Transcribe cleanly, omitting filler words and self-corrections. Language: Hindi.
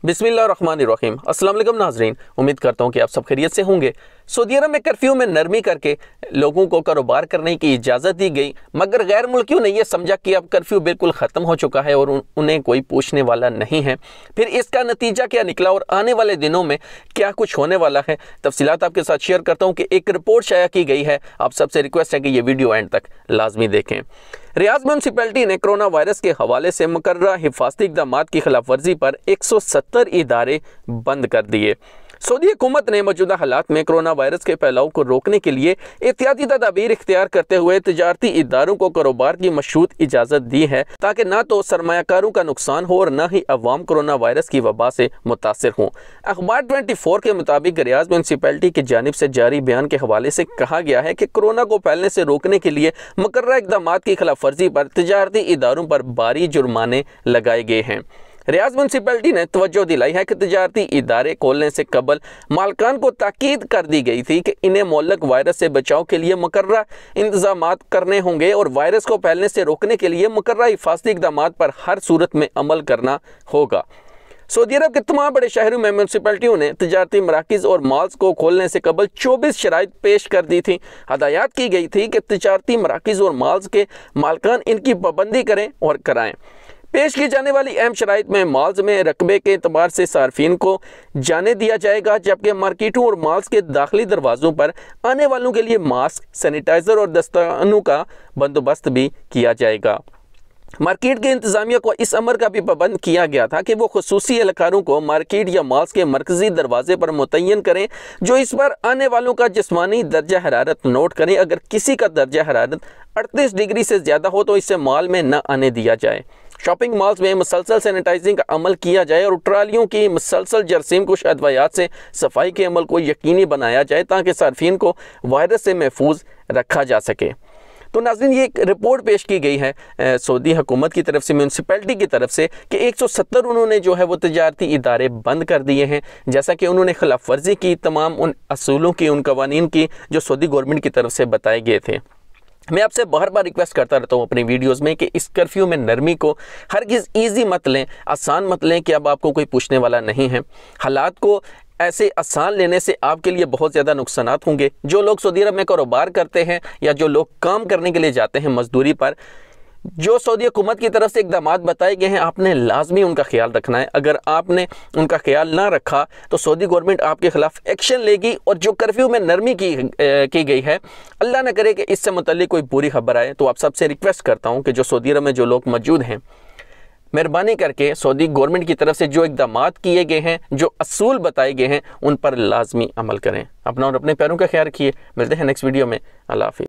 बिस्मिल्लाहिर्रहमानिर्रहीम। अस्सलाम वालेकुम नाज़रीन, उम्मीद करता हूँ कि आप सब खैरियत से होंगे। सऊदी अरब में कर्फ्यू में नरमी करके लोगों को कारोबार करने की इजाज़त दी गई, मगर गैर मुल्कियों ने यह समझा कि अब कर्फ्यू बिल्कुल ख़त्म हो चुका है और उन्हें कोई पूछने वाला नहीं है। फिर इसका नतीजा क्या निकला और आने वाले दिनों में क्या कुछ होने वाला है, तफसीलात आपके साथ शेयर करता हूँ कि एक रिपोर्ट शाया की गई है। आप सबसे रिक्वेस्ट है कि ये वीडियो एंड तक लाजमी देखें। रियाद म्यूनसिपैलिटी ने कोरोना वायरस के हवाले से मुकर्ररा हिफाजती इक़दामात की खिलाफ वर्जी पर 170 इदारे बंद कर दिए। सऊदी हुकूमत ने मौजूदा हालात में कोरोना वायरस के फैलाव को रोकने के लिए एहतियाती तदाबीर इख्तियार करते हुए तजारती इदारों को कारोबार की मशरूत इजाज़त दी है, ताकि ना तो सरमायाकारों का नुकसान हो और ना ही अवाम कोरोना वायरस की वबा से मुतासर हों। अखबार 24 के मुताबिक रियाद म्यूनसिपैलिटी की जानिब से जारी बयान के हवाले से कहा गया है कि कोरोना को फैलने से रोकने के लिए मुकर्ररा इक़दामात की खिलाफ वर्जी पर तजारती इदारों पर भारी जुर्माने लगाए गए हैं। रियाद म्यूनसिपैलिटी ने तवज्जो दिलाई है कि तजारती इदारे खोलने से कबल मालकान को ताकीद कर दी गई थी कि इन्हें मुअल्लक वायरस से बचाव के लिए मुकर्ररा इंतजामात करने होंगे और वायरस को फैलने से रोकने के लिए मुकर्ररा हिफाजती इक़दामात पर हर सूरत में अमल करना होगा। सऊदी अरब के तमाम बड़े शहरों में म्यूनसिपैलिटियों ने तजारती मराकिज़ और मॉल्स को खोलने से कबल 24 शराइत पेश कर दी थी। हदायत की गई थी कि तजारती मराकिज़ और मॉल्स के मालकान इनकी पाबंदी करें और कराएँ। पेश की जाने वाली अहम शराइत में मॉल्स में रकबे के एतबार से सार्फिन को जाने दिया जाएगा, जबकि मार्केटों और मॉल्स के दाखिली दरवाज़ों पर आने वालों के लिए मास्क, सैनिटाइज़र और दस्तानों का बंदोबस्त भी किया जाएगा। मार्केट के इंतजामिया को इस अमर का भी पाबंद किया गया था कि वो खुसूसी एहलकारों को मार्केट या मॉल्स के मरकजी दरवाजे पर मुतय्यन करें, जो इस पर आने वालों का जिस्मानी दर्जा हरारत नोट करें। अगर किसी का दर्जा हरारत 38 डिग्री से ज़्यादा हो तो इसे मॉल में न आने दिया जाए। शॉपिंग मॉल्स में मुसलसल सैनिटाइजिंग का अमल किया जाए और ट्रालियों की मुसलसल जरासीम कुश अदवायात से सफाई के अमल को यकीनी बनाया जाए, ताकि सार्फिन को वायरस से महफूज रखा जा सके। तो नाज़रीन, ये एक रिपोर्ट पेश की गई है सऊदी हुकूमत की तरफ से, म्यूनसिपैलिटी की तरफ से, कि 170 उन्होंने जो है वो तजारती इदारे बंद कर दिए हैं, जैसा कि उन्होंने खिलाफ वर्जी की तमाम उन असूलों की, उन कवानीन की जो सऊदी गवर्नमेंट की तरफ से बताए गए थे। मैं आपसे बार बार रिक्वेस्ट करता रहता हूँ अपनी वीडियोस में कि इस कर्फ्यू में नरमी को हरगिज़ ईजी मत लें, आसान मत लें कि अब आपको कोई पूछने वाला नहीं है। हालात को ऐसे आसान लेने से आपके लिए बहुत ज़्यादा नुकसानात होंगे। जो लोग सऊदी अरब में कारोबार करते हैं या जो लोग काम करने के लिए जाते हैं मजदूरी पर, जो सऊदी हुकूमत की तरफ से इक़दामात बताए गए हैं, आपने लाजमी उनका ख्याल रखना है। अगर आपने उनका ख्याल ना रखा तो सऊदी गवर्नमेंट आपके ख़िलाफ़ एक्शन लेगी। और जो कर्फ्यू में नरमी की गई है, अल्लाह न करे कि इससे मुतल्लिक़ कोई बुरी खबर आए, तो आप सबसे रिक्वेस्ट करता हूँ कि जो सऊदी अरब में जो लोग मौजूद हैं, मेहरबानी करके सऊदी गवर्नमेंट की तरफ से जो इक़दामात किए गए हैं, जो असूल बताए गए हैं, उन पर लाजमी अमल करें। अपना और अपने पैरों का ख्याल रखिए। मिलते हैं नेक्स्ट वीडियो में। अल्लाह हाफ़िज़।